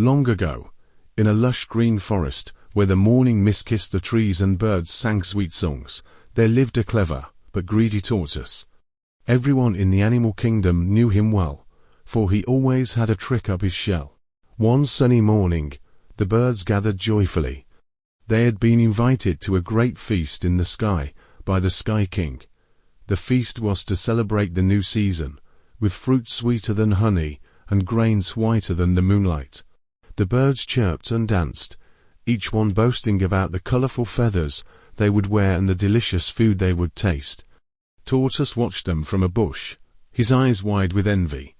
Long ago, in a lush green forest, where the morning mist kissed the trees and birds sang sweet songs, there lived a clever but greedy tortoise. Everyone in the animal kingdom knew him well, for he always had a trick up his shell. One sunny morning, the birds gathered joyfully. They had been invited to a great feast in the sky by the Sky King. The feast was to celebrate the new season, with fruit sweeter than honey and grains whiter than the moonlight. The birds chirped and danced, each one boasting about the colorful feathers they would wear and the delicious food they would taste. Tortoise watched them from a bush, his eyes wide with envy.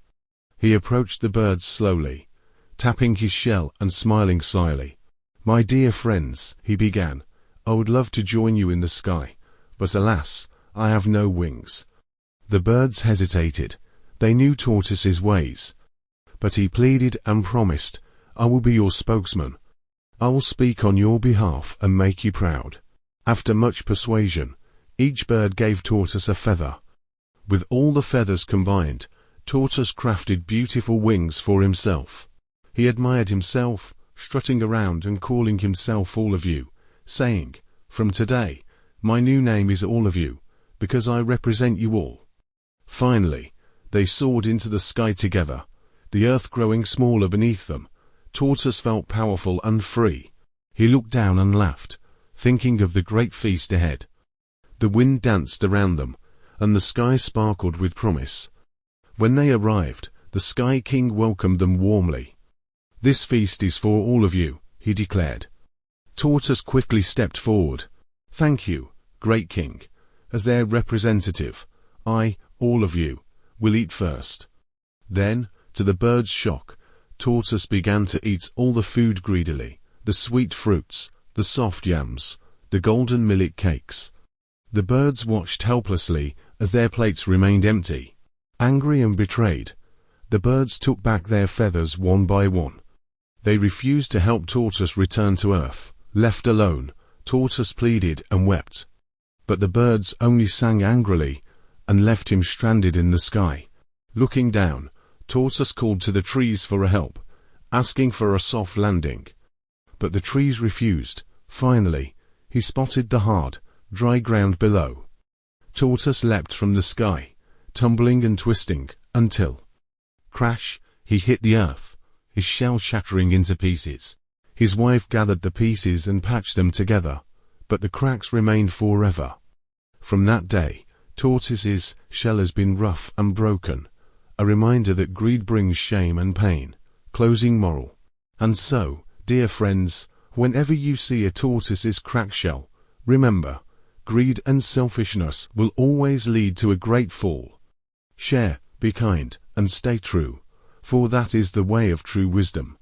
He approached the birds slowly, tapping his shell and smiling slyly. "My dear friends," he began, "I would love to join you in the sky, but alas, I have no wings." The birds hesitated. They knew Tortoise's ways. But he pleaded and promised, "I will be your spokesman. I will speak on your behalf and make you proud." After much persuasion, each bird gave Tortoise a feather. With all the feathers combined, Tortoise crafted beautiful wings for himself. He admired himself, strutting around and calling himself All of You, saying, "From today, my new name is All of You, because I represent you all." Finally, they soared into the sky together, the earth growing smaller beneath them. Tortoise felt powerful and free. He looked down and laughed, thinking of the great feast ahead. The wind danced around them, and the sky sparkled with promise. When they arrived, the Sky King welcomed them warmly. "This feast is for all of you," he declared. Tortoise quickly stepped forward. "Thank you, great King. As their representative, I, all of you, will eat first." Then, to the birds' shock, Tortoise began to eat all the food greedily, the sweet fruits, the soft yams, the golden millet cakes. The birds watched helplessly as their plates remained empty. Angry and betrayed, the birds took back their feathers one by one. They refused to help Tortoise return to earth. Left alone, Tortoise pleaded and wept. But the birds only sang angrily and left him stranded in the sky. Looking down, Tortoise called to the trees for help, asking for a soft landing. But the trees refused. Finally, he spotted the hard, dry ground below. Tortoise leapt from the sky, tumbling and twisting, until, crash, he hit the earth, his shell shattering into pieces. His wife gathered the pieces and patched them together, but the cracks remained forever. From that day, Tortoise's shell has been rough and broken, a reminder that greed brings shame and pain. Closing moral. And so, dear friends, whenever you see a tortoise's cracked shell, remember, greed and selfishness will always lead to a great fall. Share, be kind, and stay true, for that is the way of true wisdom.